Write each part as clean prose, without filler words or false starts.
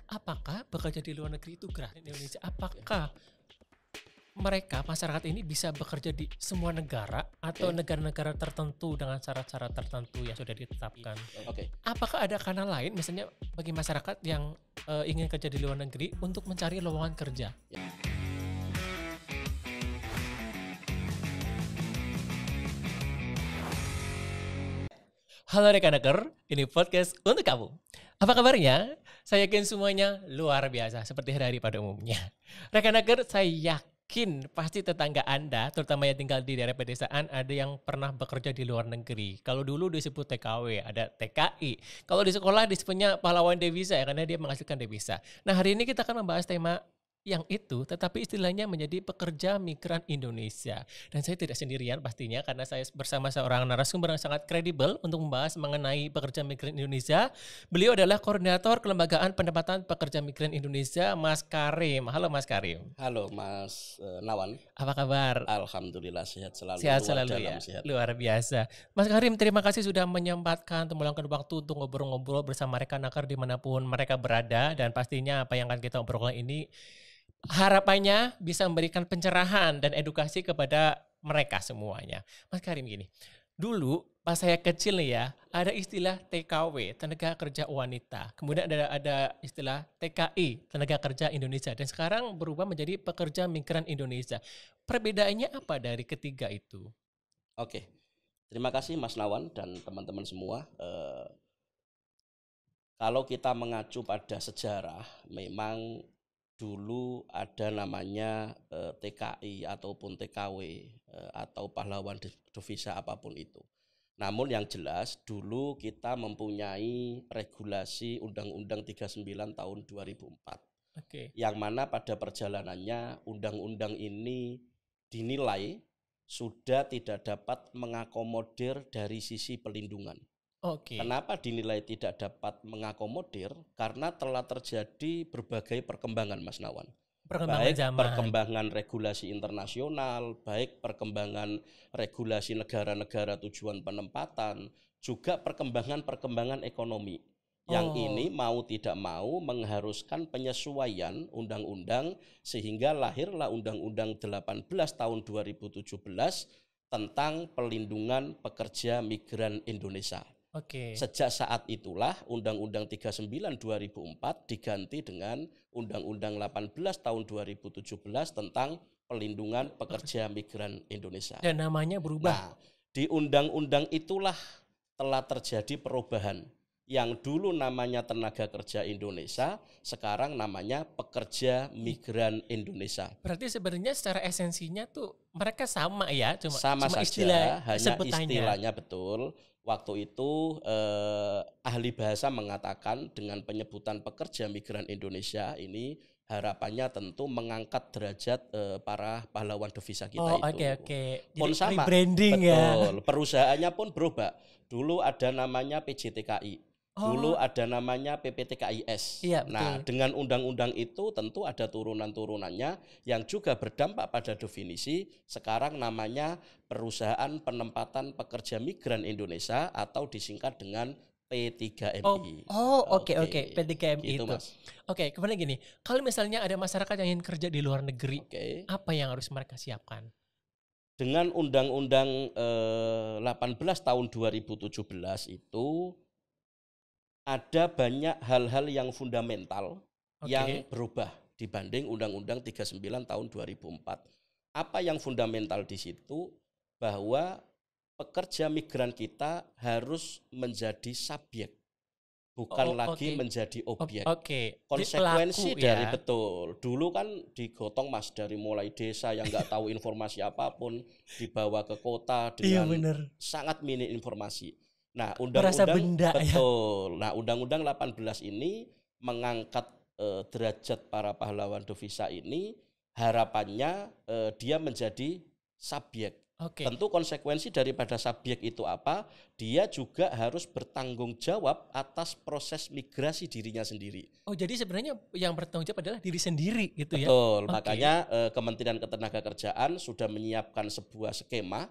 apakah bekerja di luar negeri itu gratis di Indonesia? Apakah mereka masyarakat ini bisa bekerja di semua negara atau negara-negara tertentu dengan syarat-syarat tertentu yang sudah ditetapkan? Oke. Apakah ada kanal lain misalnya bagi masyarakat yang ingin kerja di luar negeri untuk mencari lowongan kerja? Halo rekan-rekan, ini podcast untuk kamu. Apa kabarnya? Saya yakin semuanya luar biasa seperti hari-hari pada umumnya. Rekan-rekan, saya yakin pasti tetangga Anda, terutama yang tinggal di daerah pedesaan, ada yang pernah bekerja di luar negeri. Kalau dulu disebut TKW, ada TKI. Kalau di sekolah disebutnya pahlawan devisa ya, karena dia menghasilkan devisa. Nah, hari ini kita akan membahas tema yang itu, tetapi istilahnya menjadi pekerja migran Indonesia. Dan saya tidak sendirian pastinya, karena saya bersama seorang narasumber yang sangat kredibel untuk membahas mengenai pekerja migran Indonesia. Beliau adalah Koordinator Kelembagaan Pendapatan Pekerja Migran Indonesia, Mas Karim. Halo Mas Karim. Halo Mas Nawan. Apa kabar? Alhamdulillah sehat selalu. Sehat selalu ya, sehat. Luar biasa. Mas Karim, terima kasih sudah menyempatkan meluangkan waktu untuk ngobrol-ngobrol bersama rekan-rekan dimanapun mereka berada. Dan pastinya apa yang akan kita obrolkan ini harapannya bisa memberikan pencerahan dan edukasi kepada mereka semuanya. Mas Karim gini, dulu pas saya kecil nih ya, ada istilah TKW, tenaga kerja wanita. Kemudian ada istilah TKI, tenaga kerja Indonesia. Dan sekarang berubah menjadi pekerja migran Indonesia. Perbedaannya apa dari ketiga itu? Oke, terima kasih Mas Nawan dan teman-teman semua. Kalau kita mengacu pada sejarah, memang dulu ada namanya TKI ataupun TKW atau pahlawan devisa apapun itu. Namun yang jelas dulu kita mempunyai regulasi Undang-Undang 39 tahun 2004. Oke. Yang mana pada perjalanannya undang-undang ini dinilai sudah tidak dapat mengakomodir dari sisi pelindungan. Oke. Kenapa dinilai tidak dapat mengakomodir? Karena telah terjadi berbagai perkembangan Mas Nawan. Baik zaman. Perkembangan regulasi internasional, baik perkembangan regulasi negara-negara tujuan penempatan, juga perkembangan ekonomi. Yang ini mau tidak mau mengharuskan penyesuaian undang-undang sehingga lahirlah Undang-Undang 18 tahun 2017 tentang pelindungan pekerja migran Indonesia. Oke. Sejak saat itulah Undang-Undang 39 2004 diganti dengan Undang-Undang 18 tahun 2017 tentang pelindungan pekerja migran Indonesia. Dan namanya berubah. Nah, di undang-undang itulah telah terjadi perubahan. Yang dulu namanya tenaga kerja Indonesia, sekarang namanya pekerja migran Indonesia. Berarti sebenarnya secara esensinya tuh mereka sama ya, cuma saja, istilah hanya sebutannya. istilahnya betul. Waktu itu ahli bahasa mengatakan dengan penyebutan pekerja migran Indonesia ini harapannya tentu mengangkat derajat para pahlawan devisa kita itu. Oke. Pun Jadi sama, rebranding betul. Perusahaannya pun berubah. Dulu ada namanya PJTKI. Dulu ada namanya PPTKIS. Iya, nah, dengan undang-undang itu tentu ada turunan-turunannya yang juga berdampak pada definisi. Sekarang namanya Perusahaan Penempatan Pekerja Migran Indonesia atau disingkat dengan P3MI. Oke. P3MI gitu, itu. Mas. Oke, kemudian gini, kalau misalnya ada masyarakat yang ingin kerja di luar negeri, apa yang harus mereka siapkan? Dengan Undang-Undang 18 tahun 2017 itu ada banyak hal-hal yang fundamental yang berubah dibanding Undang-Undang 39 tahun 2004. Apa yang fundamental di situ? Bahwa pekerja migran kita harus menjadi subjek, bukan lagi menjadi objek. Konsekuensi dari betul. Dulu kan digotong Mas dari mulai desa yang nggak tahu informasi apapun dibawa ke kota dengan sangat minim informasi. Nah, undang-undang betul. Nah, Undang-Undang 18 ini mengangkat derajat para pahlawan devisa ini, harapannya dia menjadi subjek. Tentu konsekuensi daripada subjek itu apa? Dia juga harus bertanggung jawab atas proses migrasi dirinya sendiri. Oh, jadi sebenarnya yang bertanggung jawab adalah diri sendiri gitu ya? Betul. Makanya Kementerian Ketenagakerjaan sudah menyiapkan sebuah skema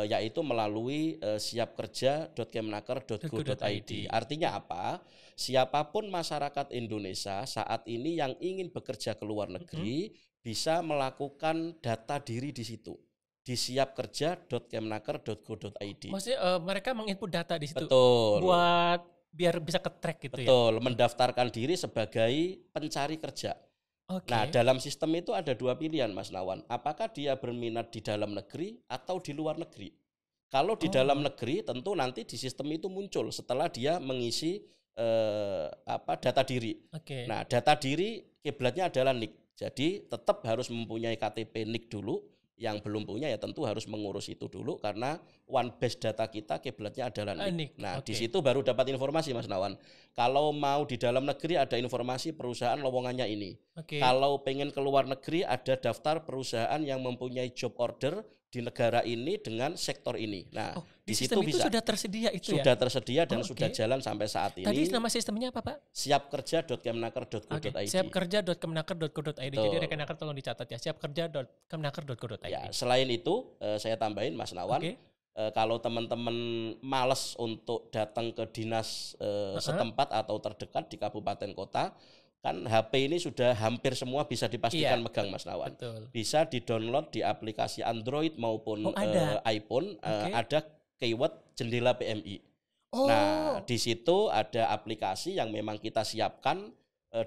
yaitu melalui siapkerja.kemenaker.go.id. Artinya apa? Siapapun masyarakat Indonesia saat ini yang ingin bekerja ke luar negeri bisa melakukan data diri di situ, di siapkerja.kemenaker.go.id. Maksudnya mereka menginput data di situ. Betul. Buat biar bisa ke-track gitu. Betul, mendaftarkan diri sebagai pencari kerja. Nah, dalam sistem itu ada dua pilihan, Mas Nawan. Apakah dia berminat di dalam negeri atau di luar negeri? Kalau di dalam negeri, tentu nanti di sistem itu muncul setelah dia mengisi data diri. Nah, data diri kiblatnya adalah NIK. Jadi tetap harus mempunyai KTP NIK dulu. Yang belum punya ya tentu harus mengurus itu dulu karena one base data kita kiblatnya adalah NIK. Nah, di situ baru dapat informasi, Mas Nawan. Kalau mau di dalam negeri ada informasi perusahaan lowongannya ini. Kalau pengen ke luar negeri ada daftar perusahaan yang mempunyai job order di negara ini dengan sektor ini. Nah, di situ bisa. Sudah tersedia itu sudah tersedia dan sudah jalan sampai saat ini. Tadi nama sistemnya apa, Pak? Siapkerja.kemenaker.go.id. Siapkerja.kemenaker.go.id. Jadi rekan-rekan tolong dicatat ya. Siapkerja.kemenaker.go.id. Ya, selain itu saya tambahin, Mas Nawan. Kalau teman-teman males untuk datang ke dinas setempat atau terdekat di kabupaten kota, kan HP ini sudah hampir semua bisa dipastikan megang, Mas Nawan. Betul. Bisa di-download di aplikasi Android maupun iPhone, ada keyword jendela PMI. Nah, di situ ada aplikasi yang memang kita siapkan,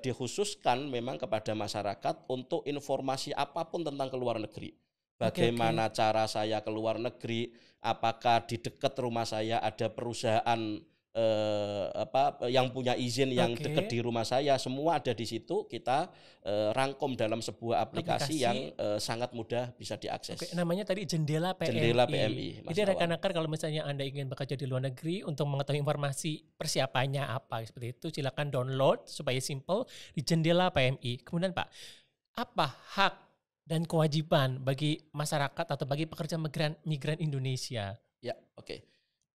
dikhususkan memang kepada masyarakat untuk informasi apapun tentang ke luar negeri. Bagaimana cara saya ke luar negeri, apakah di dekat rumah saya ada perusahaan yang punya izin yang dekat di rumah saya, semua ada di situ. Kita rangkum dalam sebuah aplikasi yang sangat mudah bisa diakses. Namanya tadi Jendela PMI. Jendela PMI. Jadi rekan-rekan kalau misalnya Anda ingin bekerja di luar negeri untuk mengetahui informasi persiapannya apa seperti itu, silakan download supaya simple di Jendela PMI. Kemudian Pak, apa hak dan kewajiban bagi masyarakat atau bagi pekerja migran Indonesia? Ya, oke.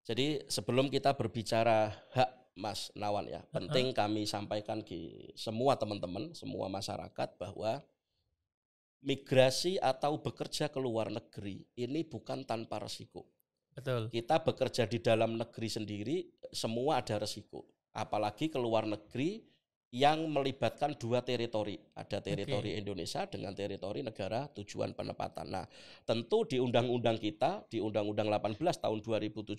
Jadi sebelum kita berbicara hak, Mas Nawan ya, penting kami sampaikan ke semua teman-teman, semua masyarakat bahwa migrasi atau bekerja ke luar negeri ini bukan tanpa resiko. Betul. Kita bekerja di dalam negeri sendiri, semua ada resiko. Apalagi ke luar negeri yang melibatkan dua teritori. Ada teritori Indonesia dengan teritori negara tujuan penempatan. Nah, tentu di undang-undang kita, di Undang-Undang 18 tahun 2017,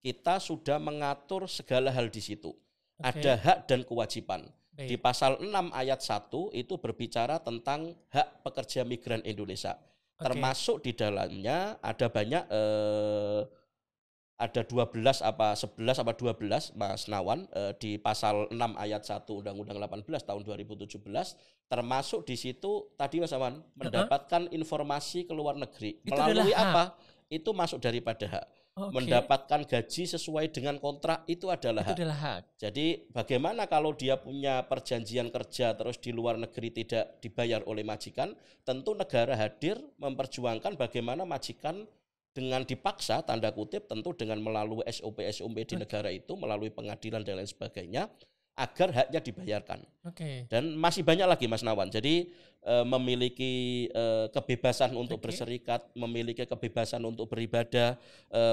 kita sudah mengatur segala hal di situ. Ada hak dan kewajiban. Di pasal 6 ayat 1 itu berbicara tentang hak pekerja migran Indonesia. Termasuk di dalamnya ada banyak ada 12 apa 11 apa 12 Mas Nawan di pasal 6 ayat 1 Undang-Undang 18 tahun 2017, termasuk di situ tadi Mas Nawan mendapatkan informasi ke luar negeri. Itu melalui apa? Itu masuk daripada hak. Mendapatkan gaji sesuai dengan kontrak itu adalah hak. Jadi bagaimana kalau dia punya perjanjian kerja terus di luar negeri tidak dibayar oleh majikan, tentu negara hadir memperjuangkan bagaimana majikan dengan dipaksa, tanda kutip, tentu dengan melalui SOP di negara itu, melalui pengadilan dan lain sebagainya, agar haknya dibayarkan. Dan masih banyak lagi Mas Nawan. Jadi memiliki kebebasan untuk berserikat, memiliki kebebasan untuk beribadah,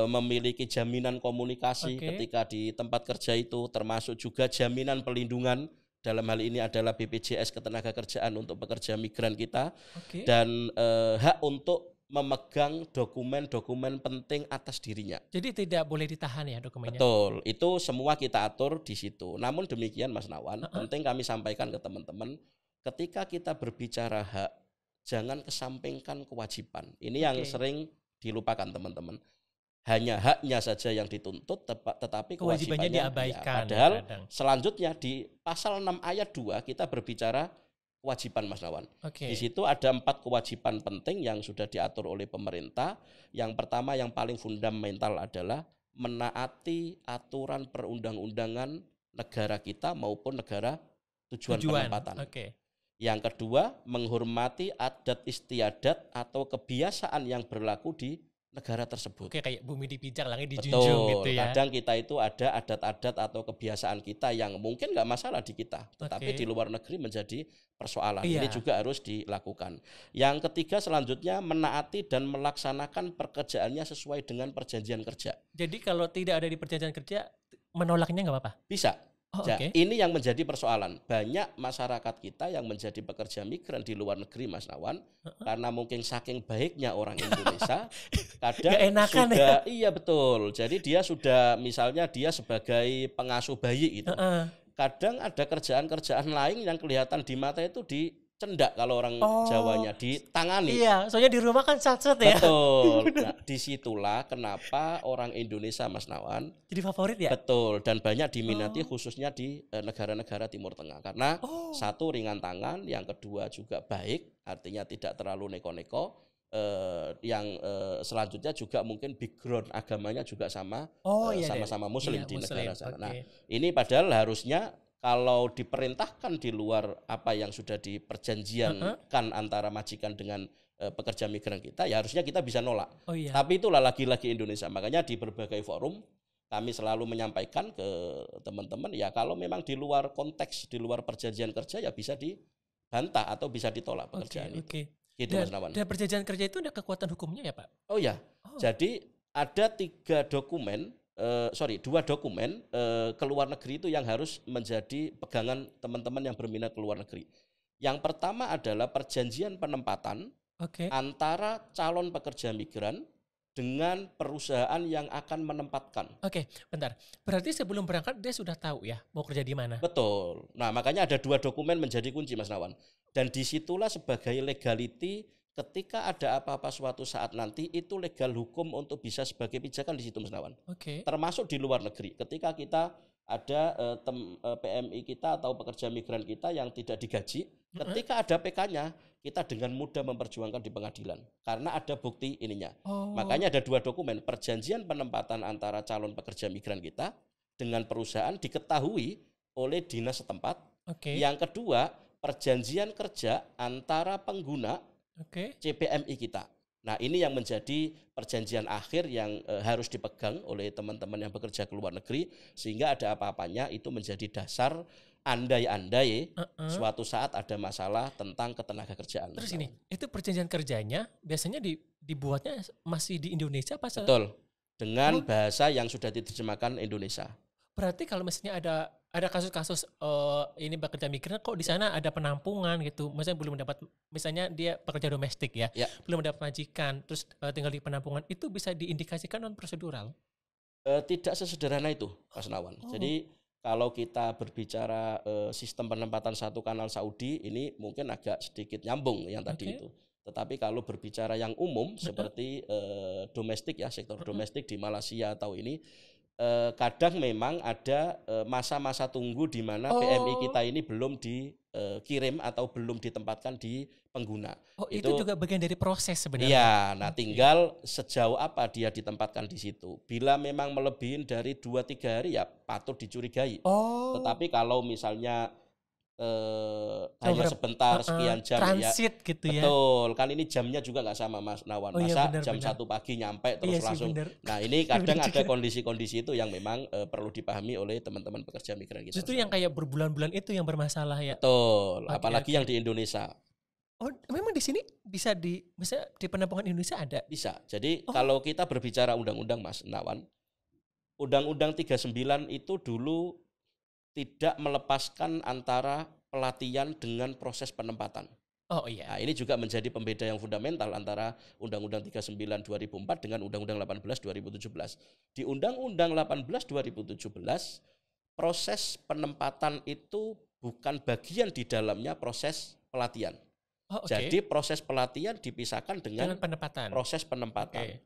memiliki jaminan komunikasi ketika di tempat kerja itu, termasuk juga jaminan pelindungan. Dalam hal ini adalah BPJS Ketenagakerjaan untuk pekerja migran kita, dan hak untuk memegang dokumen-dokumen penting atas dirinya. Jadi tidak boleh ditahan ya dokumennya? Betul, itu semua kita atur di situ. Namun demikian Mas Nawan, penting kami sampaikan ke teman-teman, ketika kita berbicara hak, jangan kesampingkan kewajiban. Ini yang sering dilupakan teman-teman. Hanya haknya saja yang dituntut, tetapi kewajibannya diabaikan. Padahal selanjutnya di pasal 6 ayat 2 kita berbicara kewajiban Mas Nawan. Di situ ada 4 kewajiban penting yang sudah diatur oleh pemerintah. Yang pertama yang paling fundamental adalah menaati aturan perundang-undangan negara kita maupun negara tujuan penempatan. Yang kedua, menghormati adat istiadat atau kebiasaan yang berlaku di negara tersebut. Oke, kayak bumi dipijak, langit dijunjung gitu ya. Kadang kita itu ada adat-adat atau kebiasaan kita yang mungkin nggak masalah di kita, tetapi di luar negeri menjadi persoalan. Ini juga harus dilakukan. Yang ketiga selanjutnya menaati dan melaksanakan pekerjaannya sesuai dengan perjanjian kerja. Jadi kalau tidak ada di perjanjian kerja, menolaknya nggak apa-apa? Bisa. Ini yang menjadi persoalan. Banyak masyarakat kita yang menjadi pekerja migran di luar negeri, Mas Nawan, karena mungkin saking baiknya orang Indonesia, kadang sudah, iya betul. Jadi dia sudah, misalnya dia sebagai pengasuh bayi gitu. Kadang ada kerjaan-kerjaan lain yang kelihatan di mata itu dicendak kalau orang Jawanya, ditangani. Iya, soalnya di rumah kan sat-sat ya. Betul. Nah, disitulah kenapa orang Indonesia, Mas Nawan, jadi favorit ya. Betul, dan banyak diminati khususnya di negara-negara Timur Tengah karena satu ringan tangan, yang kedua juga baik, artinya tidak terlalu neko-neko. Yang selanjutnya juga mungkin background agamanya juga sama-sama Muslim di negara sana. Nah, ini padahal harusnya kalau diperintahkan di luar apa yang sudah diperjanjikan antara majikan dengan pekerja migran kita, ya harusnya kita bisa nolak. Tapi itulah lagi-lagi Indonesia. Makanya di berbagai forum kami selalu menyampaikan ke teman-teman, ya kalau memang di luar konteks, di luar perjanjian kerja, ya bisa dibantah atau bisa ditolak pekerjaan itu. Gitu, Mas Nawan. Dan perjanjian kerja itu ada kekuatan hukumnya ya Pak? Oh ya, jadi ada dua dokumen ke luar negeri itu yang harus menjadi pegangan teman-teman yang berminat ke luar negeri. Yang pertama adalah perjanjian penempatan antara calon pekerja migran dengan perusahaan yang akan menempatkan. Bentar. Berarti sebelum berangkat dia sudah tahu ya mau kerja di mana? Betul. Nah, makanya ada dua dokumen menjadi kunci, Mas Nawan. Dan disitulah sebagai legality, ketika ada apa-apa suatu saat nanti, itu legal hukum untuk bisa sebagai pijakan di situ, Mas Nawan. Termasuk di luar negeri. Ketika kita ada PMI kita atau pekerja migran kita yang tidak digaji, ketika ada PK-nya, kita dengan mudah memperjuangkan di pengadilan. Karena ada bukti ininya. Makanya ada dua dokumen, perjanjian penempatan antara calon pekerja migran kita dengan perusahaan diketahui oleh dinas setempat. Yang kedua, perjanjian kerja antara pengguna CPMI kita. Nah, ini yang menjadi perjanjian akhir yang harus dipegang oleh teman-teman yang bekerja ke luar negeri, sehingga ada apa-apanya itu menjadi dasar andai-andai suatu saat ada masalah tentang ketenaga kerjaan. Terus ini, itu perjanjian kerjanya biasanya dibuatnya masih di Indonesia apa? Betul, dengan bahasa yang sudah diterjemahkan Indonesia. Berarti kalau misalnya ada kasus-kasus ini pekerja migran kok di sana ada penampungan gitu, misalnya belum mendapat, misalnya dia pekerja domestik ya, belum mendapat majikan, terus tinggal di penampungan, itu bisa diindikasikan non prosedural? Tidak sesederhana itu, Mas Nawan. Jadi kalau kita berbicara sistem penempatan satu kanal Saudi, ini mungkin agak sedikit nyambung yang tadi itu. Tetapi kalau berbicara yang umum seperti domestik ya, sektor domestik di Malaysia atau ini, kadang memang ada masa-masa tunggu di mana PMI kita ini belum dikirim atau belum ditempatkan di pengguna. Itu juga bagian dari proses sebenarnya. Iya, nah tinggal sejauh apa dia ditempatkan di situ. Bila memang melebihin dari 2-3 hari ya patut dicurigai. Tetapi kalau misalnya hanya sebentar sekian jam transit ya, gitu ya. Betul, kan ini jamnya juga nggak sama, Mas Nawan. Masa jam 1 pagi nyampe terus langsung. Nah, ini kadang ada kondisi-kondisi itu yang memang perlu dipahami oleh teman-teman pekerja migran kita. Justru yang kayak berbulan-bulan itu yang bermasalah ya. Betul, apalagi yang di Indonesia. Memang di sini bisa misalnya di penampungan Indonesia ada? Bisa. Jadi kalau kita berbicara undang-undang, Mas Nawan, Undang-Undang 39 itu dulu tidak melepaskan antara pelatihan dengan proses penempatan. Nah, ini juga menjadi pembeda yang fundamental antara Undang-Undang 39 2004 dengan Undang-Undang 18 2017. Di Undang-Undang 18 2017, proses penempatan itu bukan bagian di dalamnya proses pelatihan. Jadi proses pelatihan dipisahkan dengan proses penempatan.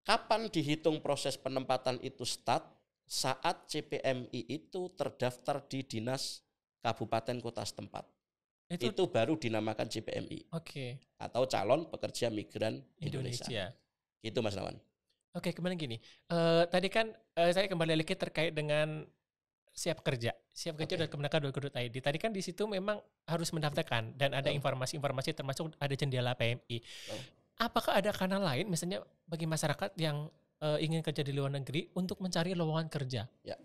Kapan dihitung proses penempatan itu start? Saat CPMI itu terdaftar di dinas kabupaten kota setempat. Itu baru dinamakan CPMI. Atau calon pekerja migran Indonesia. Gitu, Mas Nawan. Kemudian gini, tadi kan saya kembali lagi terkait dengan siap kerja kemenaker.go.id. Tadi kan di situ memang harus mendaftarkan dan ada informasi-informasi termasuk ada jendela PMI. apakah ada kanal lain misalnya bagi masyarakat yang ingin kerja di luar negeri untuk mencari lowongan kerja? Ya.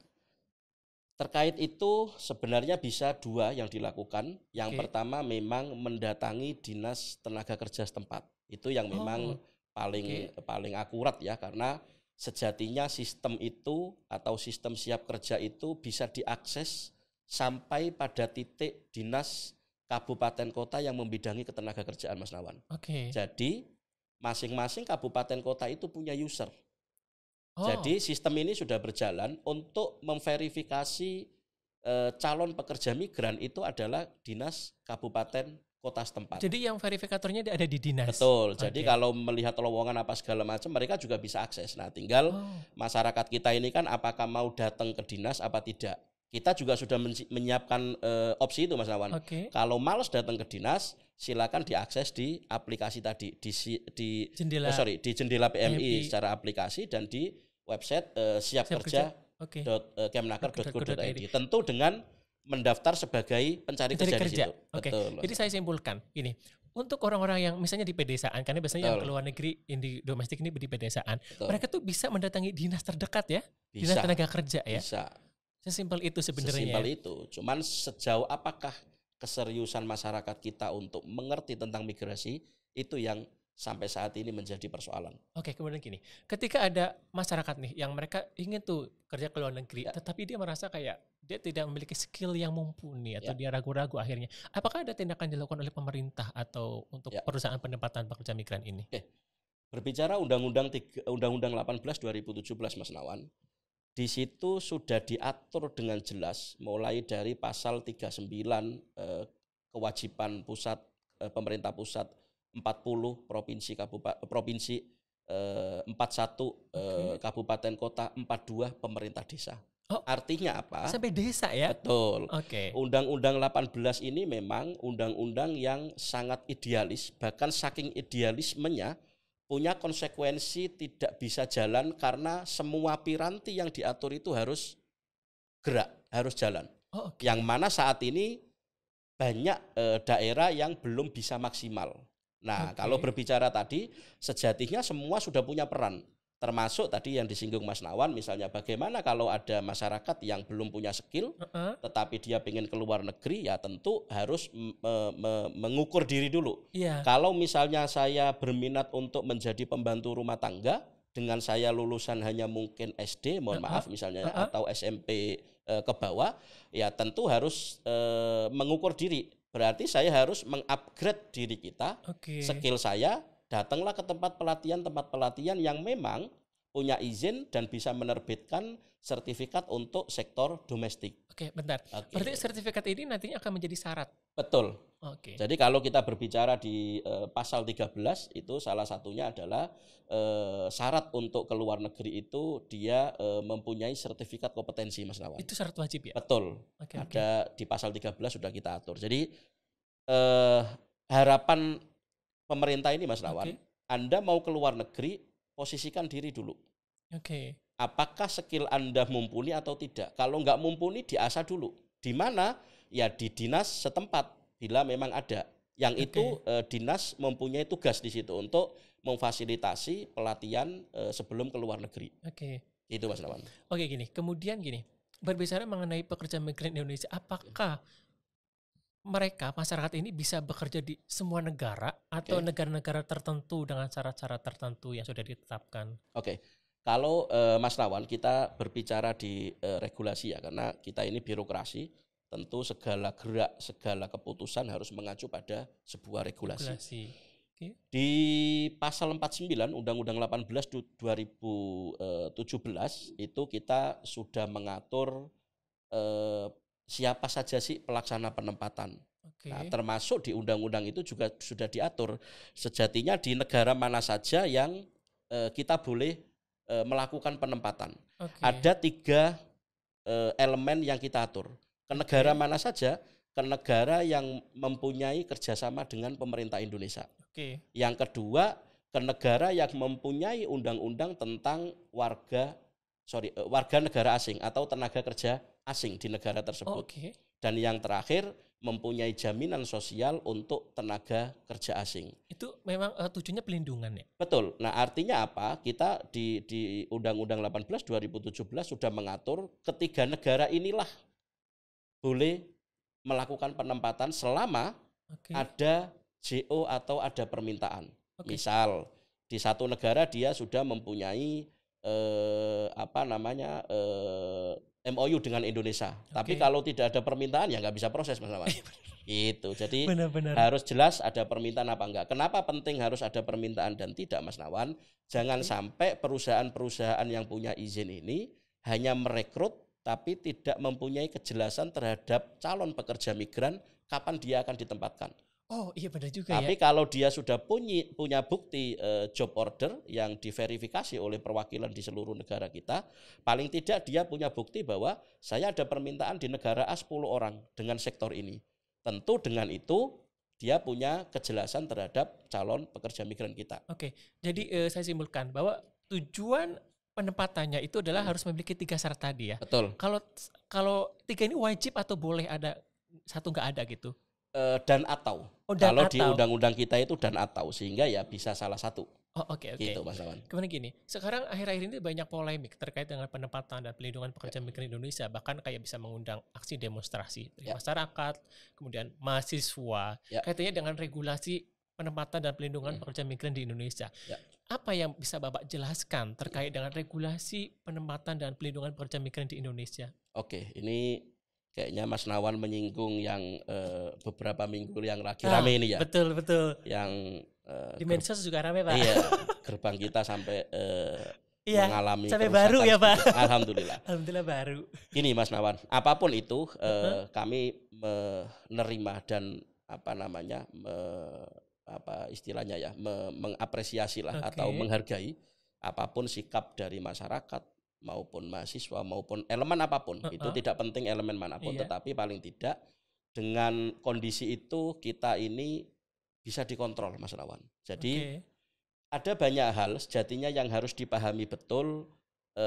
Terkait itu sebenarnya bisa dua yang dilakukan. Yang Oke. pertama memang mendatangi dinas tenaga kerja setempat. Itu yang memang Oh, paling oke. paling akurat ya, karena sejatinya sistem itu atau sistem siap kerja itu bisa diakses sampai pada titik dinas kabupaten kota yang membidangi ketenaga kerjaan, Mas Nawan. Oke. Jadi masing-masing kabupaten kota itu punya user. Oh, Jadi sistem ini sudah berjalan untuk memverifikasi calon pekerja migran itu adalah dinas kabupaten kota setempat. jadi yang verifikatornya ada di dinas? Betul. Jadi Oke. kalau melihat lowongan apa segala macam mereka juga bisa akses. Nah, tinggal Oh, masyarakat kita ini kan apakah mau datang ke dinas apa tidak. Kita juga sudah menyiapkan opsi itu, Mas Nawan. oke. Kalau malas datang ke dinas, silakan diakses di aplikasi tadi Jendela di jendela PMI PMI secara aplikasi dan di website siap kerja. Oke. siapkerja.kemnaker.go.id. Tentu dengan mendaftar sebagai pencari Mencari kerja di kerja. situ. Oke. Betul. Jadi saya simpulkan ini. Untuk orang-orang yang misalnya di pedesaan, karena biasanya yang ke Betul. luar negeri, yang di domestik ini di pedesaan, Betul. mereka tuh bisa mendatangi dinas terdekat ya, dinas Bisa, tenaga kerja ya. bisa. Sesimpel itu sebenarnya Sesimpel ya. itu. Cuman sejauh apakah keseriusan masyarakat kita untuk mengerti tentang migrasi itu yang sampai saat ini menjadi persoalan. Oke, kemudian gini, ketika ada masyarakat nih yang mereka ingin tuh kerja ke luar negeri, Ya, tetapi dia merasa kayak dia tidak memiliki skill yang mumpuni atau ya, dia ragu-ragu akhirnya. Apakah ada tindakan dilakukan oleh pemerintah atau untuk ya. perusahaan penempatan pekerja migran ini? Oke. Berbicara Undang-Undang 18 2017, Mas Nawan, di situ sudah diatur dengan jelas mulai dari pasal 39 kewajiban pusat pemerintah pusat 40 provinsi 41 Oke. kabupaten kota 42 pemerintah desa. Oh, Artinya apa? sampai desa ya? Betul. Oke. Undang-Undang 18 ini memang undang-undang yang sangat idealis, bahkan saking idealismenya punya konsekuensi tidak bisa jalan karena semua piranti yang diatur itu harus gerak, harus jalan. Oh, oke. Yang mana saat ini banyak daerah yang belum bisa maksimal. Nah, kalau Oke. berbicara tadi, sejatinya semua sudah punya peran. Termasuk tadi yang disinggung Mas Nawan, misalnya bagaimana kalau ada masyarakat yang belum punya skill, Heeh. tetapi dia ingin ke luar negeri, ya tentu harus mengukur diri dulu. Iya. Kalau misalnya saya berminat untuk menjadi pembantu rumah tangga, dengan saya lulusan hanya mungkin SD, mohon Heeh. maaf misalnya, Heeh. atau SMP ke bawah, ya tentu harus mengukur diri. Berarti saya harus mengupgrade diri kita, Oke. skill saya, datanglah ke tempat pelatihan yang memang punya izin dan bisa menerbitkan sertifikat untuk sektor domestik. Oke, bentar. Oke, Berarti sertifikat ini nantinya akan menjadi syarat. betul. Oke. Jadi kalau kita berbicara di pasal 13 itu salah satunya adalah syarat untuk ke luar negeri itu dia mempunyai sertifikat kompetensi, Mas Nawan. Itu syarat wajib ya? Betul. Oke, oke. Ada di pasal 13 sudah kita atur. Jadi harapan pemerintah ini, Mas Nawan, Oke. Anda mau ke luar negeri, posisikan diri dulu. Oke. Apakah skill Anda mumpuni atau tidak? Kalau nggak mumpuni, diasah dulu. Di mana? Ya di dinas setempat, bila memang ada. Yang itu dinas mempunyai tugas di situ untuk memfasilitasi pelatihan sebelum ke luar negeri. Oke. Itu, Mas Nawan. Oke, gini. Kemudian gini, berbicara mengenai pekerja migran Indonesia, apakah mereka, masyarakat ini bisa bekerja di semua negara atau Oke. negara-negara tertentu dengan syarat-syarat tertentu yang sudah ditetapkan? Oke. Kalau Mas Nawan kita berbicara di regulasi ya, karena kita ini birokrasi, tentu segala gerak, segala keputusan harus mengacu pada sebuah regulasi. Regulasi. Oke. Di pasal 49 Undang-Undang 18 2017 itu kita sudah mengatur siapa saja sih pelaksana penempatan. Oke. Nah, termasuk di undang-undang itu juga sudah diatur sejatinya di negara mana saja yang kita boleh melakukan penempatan. Oke. Ada 3 elemen yang kita atur. Ke negara mana saja? Ke negara yang mempunyai kerjasama dengan pemerintah Indonesia. Oke. Yang kedua, ke negara yang mempunyai undang-undang tentang warga negara asing atau tenaga kerja asing di negara tersebut. Oke. Dan yang terakhir, mempunyai jaminan sosial untuk tenaga kerja asing. Itu memang tujuannya pelindungan ya? Betul. Nah, artinya apa? Kita di Undang-Undang 18 2017 sudah mengatur ketiga negara inilah boleh melakukan penempatan selama ada JO atau ada permintaan. Misal di satu negara dia sudah mempunyai MOU dengan Indonesia. Tapi kalau tidak ada permintaan ya nggak bisa proses, Mas Nawan. Gitu. Jadi benar. harus jelas ada permintaan apa enggak. Kenapa penting harus ada permintaan dan tidak, Mas Nawan? Jangan sampai perusahaan-perusahaan yang punya izin ini hanya merekrut tapi tidak mempunyai kejelasan terhadap calon pekerja migran kapan dia akan ditempatkan. Oh iya benar juga. Tapi kalau dia sudah punya bukti job order yang diverifikasi oleh perwakilan di seluruh negara kita, paling tidak dia punya bukti bahwa saya ada permintaan di negara A 10 orang dengan sektor ini. Tentu dengan itu dia punya kejelasan terhadap calon pekerja migran kita. Oke, jadi saya simpulkan bahwa tujuan penempatannya itu adalah harus memiliki 3 syarat tadi ya. Betul. Kalau 3 ini wajib atau boleh ada satu nggak ada gitu? Dan atau. Kalau di undang-undang kita itu dan atau, sehingga ya bisa salah satu. Oh oke. Gitu, Mas Nawan. Kemudian gini, sekarang akhir-akhir ini banyak polemik terkait dengan penempatan dan pelindungan pekerja migran Indonesia, bahkan kayak bisa mengundang aksi demonstrasi dari masyarakat, kemudian mahasiswa, kaitannya dengan regulasi penempatan dan pelindungan pekerja migran di Indonesia. Apa yang bisa Bapak jelaskan terkait dengan regulasi penempatan dan pelindungan pekerja migran di Indonesia? Oke, ini kayaknya Mas Nawan menyinggung yang beberapa minggu yang lagi rame ini ya. Betul. Yang di medsos juga rame, Pak. Iya, gerbang kita sampai mengalami sampai baru ya, Pak. Alhamdulillah. Alhamdulillah baru. Gini Mas Nawan, apapun itu kami menerima dan mengapresiasi lah atau menghargai apapun sikap dari masyarakat maupun mahasiswa maupun elemen apapun. Itu tidak penting elemen manapun, tetapi paling tidak dengan kondisi itu kita ini bisa dikontrol, Mas Nawan. Jadi ada banyak hal sejatinya yang harus dipahami betul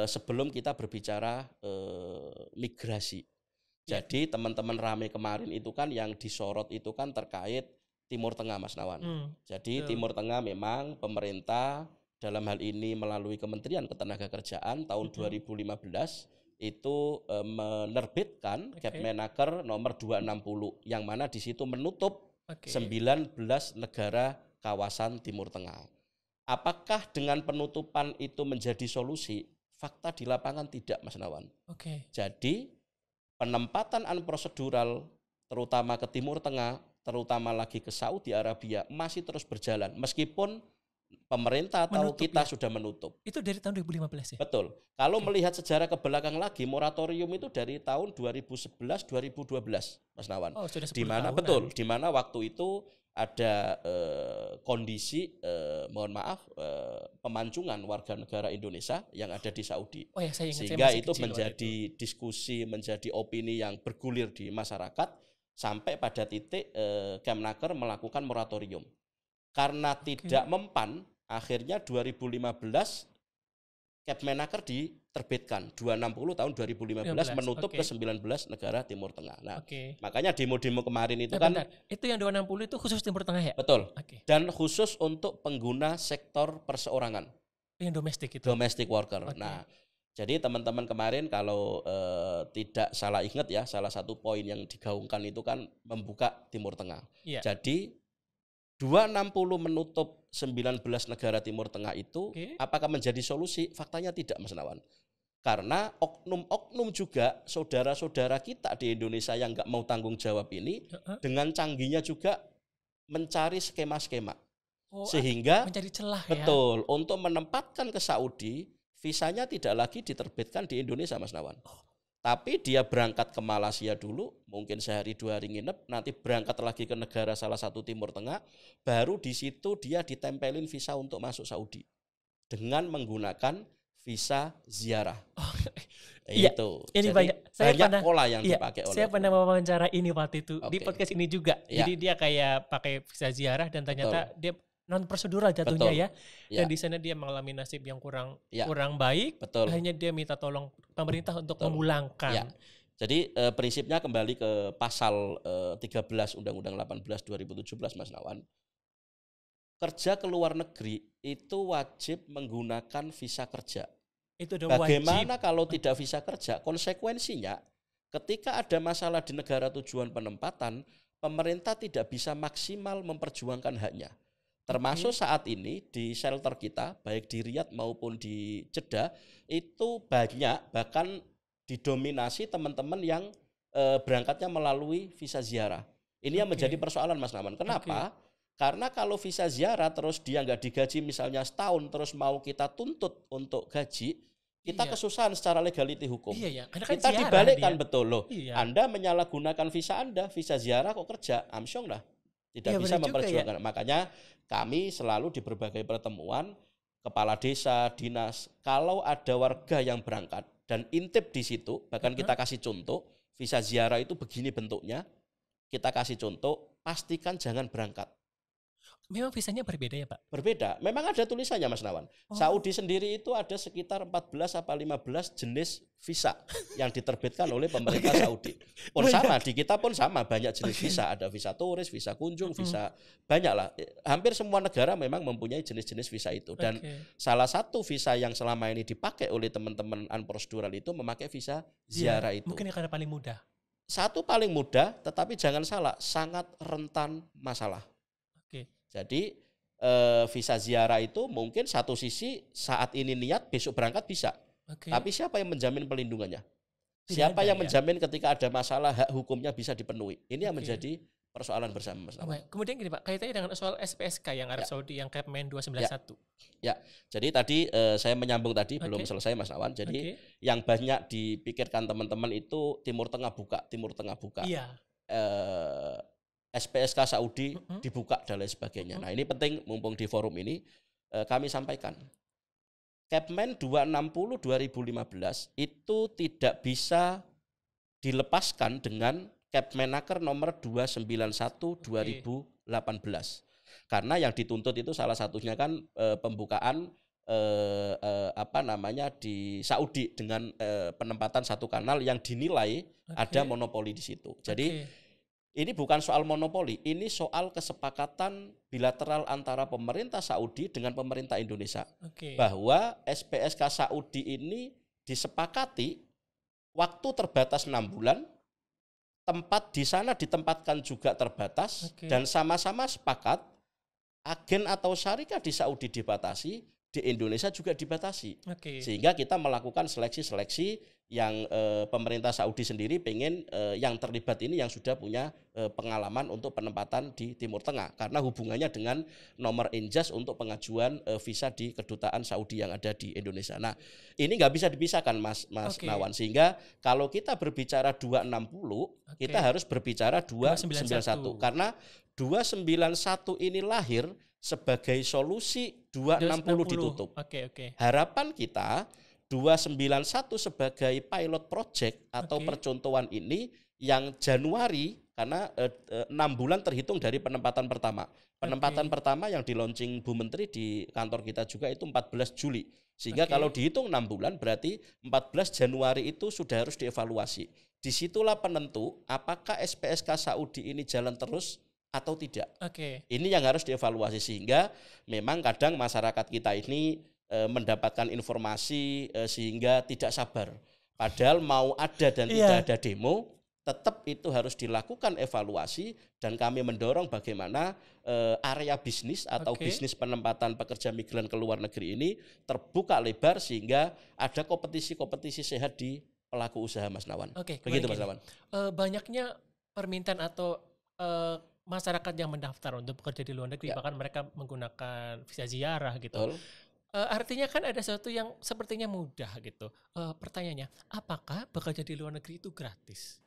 sebelum kita berbicara migrasi. Jadi teman-teman rame kemarin itu kan yang disorot itu kan terkait Timur Tengah, Mas Nawan. Jadi Timur Tengah memang pemerintah dalam hal ini melalui Kementerian Ketenagakerjaan tahun 2015 itu menerbitkan Kepmenaker nomor 260 yang mana di situ menutup 19 negara kawasan Timur Tengah. Apakah dengan penutupan itu menjadi solusi? Fakta di lapangan tidak, Mas Nawan. Jadi penempatan unprosedural terutama ke Timur Tengah, terutama lagi ke Saudi Arabia masih terus berjalan meskipun pemerintah atau kita sudah menutup. Itu dari tahun 2015 ya? Betul. Kalau melihat sejarah ke belakang lagi, moratorium itu dari tahun 2011-2012, Mas Nawan. Oh, sudah 10 tahunan. Betul, di mana waktu itu ada kondisi, pemancingan warga negara Indonesia yang ada di Saudi. Sehingga itu menjadi diskusi, menjadi opini yang bergulir di masyarakat, sampai pada titik Kemnaker melakukan moratorium. Karena tidak mempan, akhirnya 2015 Kepmenaker diterbitkan 260 tahun 2015 menutup ke 19 negara Timur Tengah. Nah, makanya demo-demo kemarin itu itu yang 260 itu khusus Timur Tengah ya? Betul. Dan khusus untuk pengguna sektor perseorangan. Yang domestik itu. Domestic worker. Nah, jadi teman-teman kemarin kalau tidak salah ingat ya, salah satu poin yang digaungkan itu kan membuka Timur Tengah. Jadi 260 menutup 19 negara Timur Tengah itu apakah menjadi solusi? Faktanya tidak, Mas Nawan. Karena oknum-oknum juga saudara-saudara kita di Indonesia yang nggak mau tanggung jawab ini dengan canggihnya juga mencari skema-skema. Sehingga mencari celah betul, untuk menempatkan ke Saudi, visanya tidak lagi diterbitkan di Indonesia, Mas Nawan. Tapi dia berangkat ke Malaysia dulu, mungkin sehari 2 hari nginep, nanti berangkat lagi ke negara salah satu Timur Tengah, baru di situ dia ditempelin visa untuk masuk Saudi dengan menggunakan visa ziarah. Itu. Ini jadi banyak pola yang dipakai oleh. Saya pernah wawancara ini waktu itu di podcast ini juga. Jadi dia kayak pakai visa ziarah dan ternyata dia non prosedural jatuhnya dan di sana dia mengalami nasib yang kurang baik. Hanya dia minta tolong pemerintah untuk memulangkan. Jadi prinsipnya kembali ke pasal 13 Undang-Undang 18 2017 Mas Nawan. Kerja ke luar negeri itu wajib menggunakan visa kerja. Itu udah Bagaimana wajib. kalau tidak visa kerja? Konsekuensinya ketika ada masalah di negara tujuan penempatan, pemerintah tidak bisa maksimal memperjuangkan haknya. Termasuk saat ini di shelter kita, baik di Riyadh maupun di Jeddah, itu banyak bahkan didominasi teman-teman yang berangkatnya melalui visa ziarah. Ini yang menjadi persoalan Mas Naman. Kenapa? Karena kalau visa ziarah terus dia nggak digaji misalnya setahun, terus mau kita tuntut untuk gaji, kita kesusahan secara legaliti hukum. Karena kita dibalikkan betul loh. Anda menyalahgunakan visa Anda, visa ziarah kok kerja, amsyong lah. Tidak bisa memperjuangkan. Makanya kami selalu di berbagai pertemuan, kepala desa, dinas, kalau ada warga yang berangkat dan intip di situ, bahkan kita kasih contoh, visa ziarah itu begini bentuknya, kita kasih contoh, pastikan jangan berangkat. Memang visanya berbeda ya Pak? Berbeda. Memang ada tulisannya Mas Nawan. Saudi sendiri itu ada sekitar 14 atau 15 jenis visa yang diterbitkan oleh pemerintah Saudi. Pun sama, di kita pun sama, banyak jenis visa. Ada visa turis, visa kunjung, visa banyak lah. Hampir semua negara memang mempunyai jenis-jenis visa itu. Dan salah satu visa yang selama ini dipakai oleh teman-teman unprocedural itu memakai visa ziarah itu. Mungkin karena paling mudah. Satu paling mudah, tetapi jangan salah, sangat rentan masalah. Jadi visa ziarah itu mungkin satu sisi saat ini niat besok berangkat bisa. Tapi siapa yang menjamin pelindungannya? Siapa yang menjamin ketika ada masalah hak hukumnya bisa dipenuhi? Ini yang menjadi persoalan bersama Mas. Kemudian gini Pak, kaitannya dengan soal SPSK yang Arab Saudi yang Kepmen 291. Jadi tadi saya menyambung tadi belum selesai Mas Nawan. Jadi yang banyak dipikirkan teman-teman itu Timur Tengah buka. SPSK Saudi dibuka dan lain sebagainya. Nah ini penting mumpung di forum ini kami sampaikan. Kepmen 260 2015 itu tidak bisa dilepaskan dengan Kepmenaker nomor 291 2018. Karena yang dituntut itu salah satunya kan pembukaan di Saudi dengan penempatan satu kanal yang dinilai ada monopoli di situ. Jadi ini bukan soal monopoli, ini soal kesepakatan bilateral antara pemerintah Saudi dengan pemerintah Indonesia. Bahwa SPSK Saudi ini disepakati waktu terbatas 6 bulan, tempat di sana ditempatkan juga terbatas, dan sama-sama sepakat agen atau syarikat di Saudi dibatasi, di Indonesia juga dibatasi. Sehingga kita melakukan seleksi-seleksi yang pemerintah Saudi sendiri pengen yang terlibat ini yang sudah punya pengalaman untuk penempatan di Timur Tengah. Karena hubungannya dengan nomor injas untuk pengajuan visa di kedutaan Saudi yang ada di Indonesia. Nah ini nggak bisa dipisahkan Mas Nawan. Sehingga kalau kita berbicara 260, kita harus berbicara 291. Karena 291 ini lahir sebagai solusi 260 ditutup. Harapan kita 291 sebagai pilot project atau percontohan ini yang Januari, karena 6 bulan terhitung dari penempatan pertama. Penempatan pertama yang di launching Bu Menteri di kantor kita juga itu 14 Juli. Sehingga kalau dihitung 6 bulan berarti 14 Januari itu sudah harus dievaluasi. Disitulah penentu apakah SPSK Saudi ini jalan terus atau tidak. Ini yang harus dievaluasi, sehingga memang kadang masyarakat kita ini mendapatkan informasi sehingga tidak sabar. Padahal mau ada dan tidak ada demo, tetap itu harus dilakukan evaluasi, dan kami mendorong bagaimana area bisnis atau bisnis penempatan pekerja migran ke luar negeri ini terbuka lebar sehingga ada kompetisi-kompetisi sehat di pelaku usaha Mas Nawan. Begitu Mas Nawan. Banyaknya permintaan atau masyarakat yang mendaftar untuk bekerja di luar negeri, bahkan mereka menggunakan visa ziarah gitu. Artinya kan ada sesuatu yang sepertinya mudah gitu. Pertanyaannya, apakah bekerja di luar negeri itu gratis?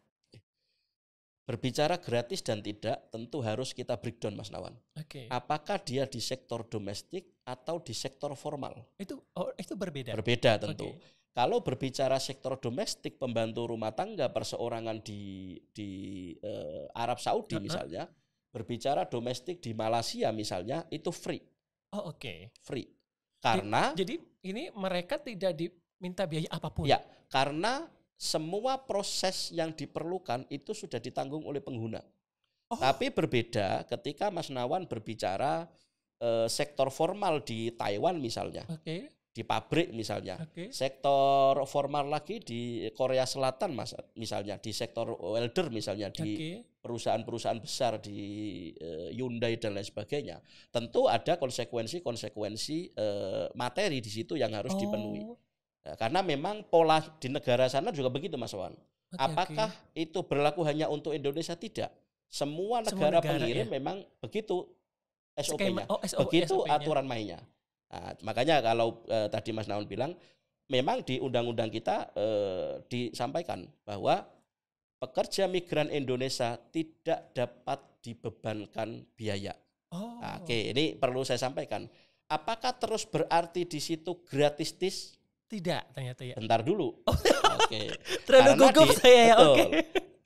Berbicara gratis dan tidak, tentu harus kita breakdown Mas Nawan. Apakah dia di sektor domestik atau di sektor formal? Itu berbeda? Berbeda tentu. Kalau berbicara sektor domestik, pembantu rumah tangga perseorangan di Arab Saudi misalnya, berbicara domestik di Malaysia misalnya, itu free. Free. Karena jadi ini mereka tidak diminta biaya apapun. Ya, karena semua proses yang diperlukan itu sudah ditanggung oleh pengguna. Oh. Tapi berbeda ketika Mas Nawan berbicara sektor formal di Taiwan misalnya, di pabrik misalnya, sektor formal lagi di Korea Selatan misalnya, di sektor welder misalnya, di perusahaan-perusahaan besar di Hyundai dan lain sebagainya. Tentu ada konsekuensi materi di situ yang harus dipenuhi. Nah, karena memang pola di negara sana juga begitu, Mas Wan. Apakah itu berlaku hanya untuk Indonesia? Tidak. Semua negara pengirim memang begitu SOP-nya, begitu SOP-nya. Aturan mainnya. Nah, makanya kalau tadi Mas Nawan bilang, memang di undang-undang kita disampaikan bahwa pekerja migran Indonesia tidak dapat dibebankan biaya. Nah, ini perlu saya sampaikan. Apakah terus berarti di situ gratis? Tidak, ternyata ya. Bentar dulu. Terlalu gugup saya ya.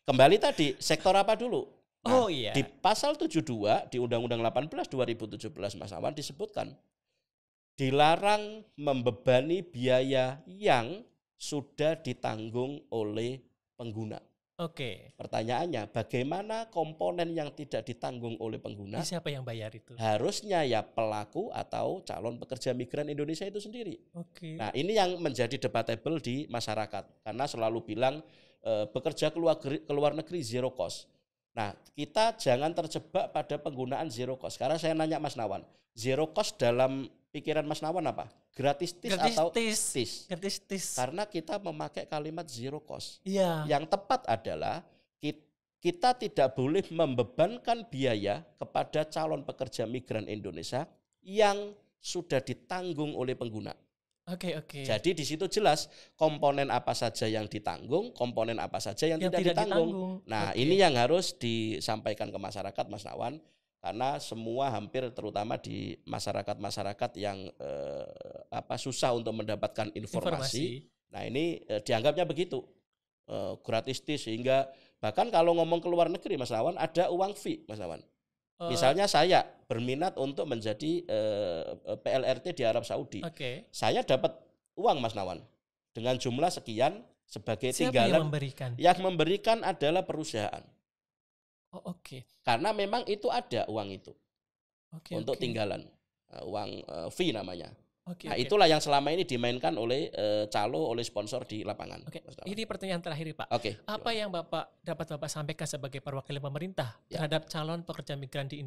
Kembali tadi, sektor apa dulu? Nah, di pasal 72 di Undang-Undang 18 2017 Mas Awan disebutkan dilarang membebani biaya yang sudah ditanggung oleh pengguna. Pertanyaannya, bagaimana komponen yang tidak ditanggung oleh pengguna? Siapa yang bayar itu? Harusnya ya pelaku atau calon pekerja migran Indonesia itu sendiri. Nah, ini yang menjadi debatable di masyarakat karena selalu bilang bekerja keluar negeri zero cost. Nah, kita jangan terjebak pada penggunaan zero cost. Sekarang saya nanya Mas Nawan, zero cost dalam pikiran Mas Nawan apa? Gratis atau tis? Gratis tis. Karena kita memakai kalimat zero cost. Iya. Yang tepat adalah kita tidak boleh membebankan biaya kepada calon pekerja migran Indonesia yang sudah ditanggung oleh pengguna. Jadi di situ jelas komponen apa saja yang ditanggung, komponen apa saja yang tidak ditanggung. Nah, ini yang harus disampaikan ke masyarakat, Mas Nawan, karena semua hampir terutama di masyarakat yang susah untuk mendapatkan informasi. Nah, ini dianggapnya begitu. Gratis sehingga bahkan kalau ngomong ke luar negeri, Mas Nawan, ada uang fee, Mas Nawan. Misalnya saya berminat untuk menjadi PLRT di Arab Saudi. Saya dapat uang, Mas Nawan, dengan jumlah sekian sebagai tinggalan. Yang memberikan adalah perusahaan. Karena memang itu ada uang itu untuk tinggalan, uang fee namanya. Nah, itulah yang selama ini dimainkan oleh calo, oleh sponsor di lapangan. Ini pertanyaan terakhir, Pak. Apa yang dapat Bapak sampaikan sebagai perwakilan pemerintah terhadap calon pekerja migran di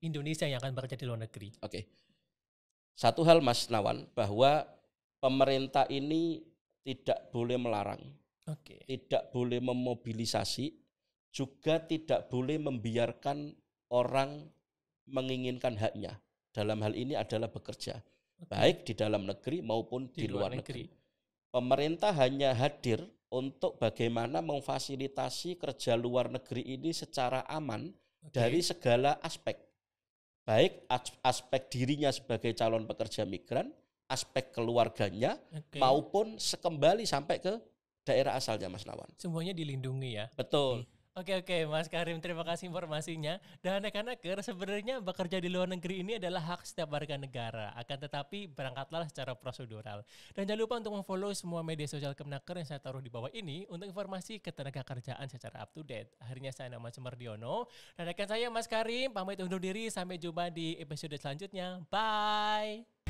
Indonesia yang akan bekerja di luar negeri? Satu hal, Mas Nawan, bahwa pemerintah ini tidak boleh melarang, tidak boleh memobilisasi, juga tidak boleh membiarkan orang menginginkan haknya. Dalam hal ini adalah bekerja. Baik di dalam negeri maupun di luar negeri. Pemerintah hanya hadir untuk bagaimana memfasilitasi kerja luar negeri ini secara aman dari segala aspek. Baik aspek dirinya sebagai calon pekerja migran, aspek keluarganya, maupun sekembali sampai ke daerah asalnya, Mas Nawan. Semuanya dilindungi ya? Betul. Oke, Mas Karim, terima kasih informasinya. Dan rekan-rekan, sebenarnya bekerja di luar negeri ini adalah hak setiap warga negara. Akan tetapi berangkatlah secara prosedural. Dan jangan lupa untuk memfollow semua media sosial Kemenaker yang saya taruh di bawah ini untuk informasi ketenagakerjaan secara up to date. Akhirnya saya nama Sumardiono. Dan rekan saya Mas Karim, pamit undur diri. Sampai jumpa di episode selanjutnya. Bye!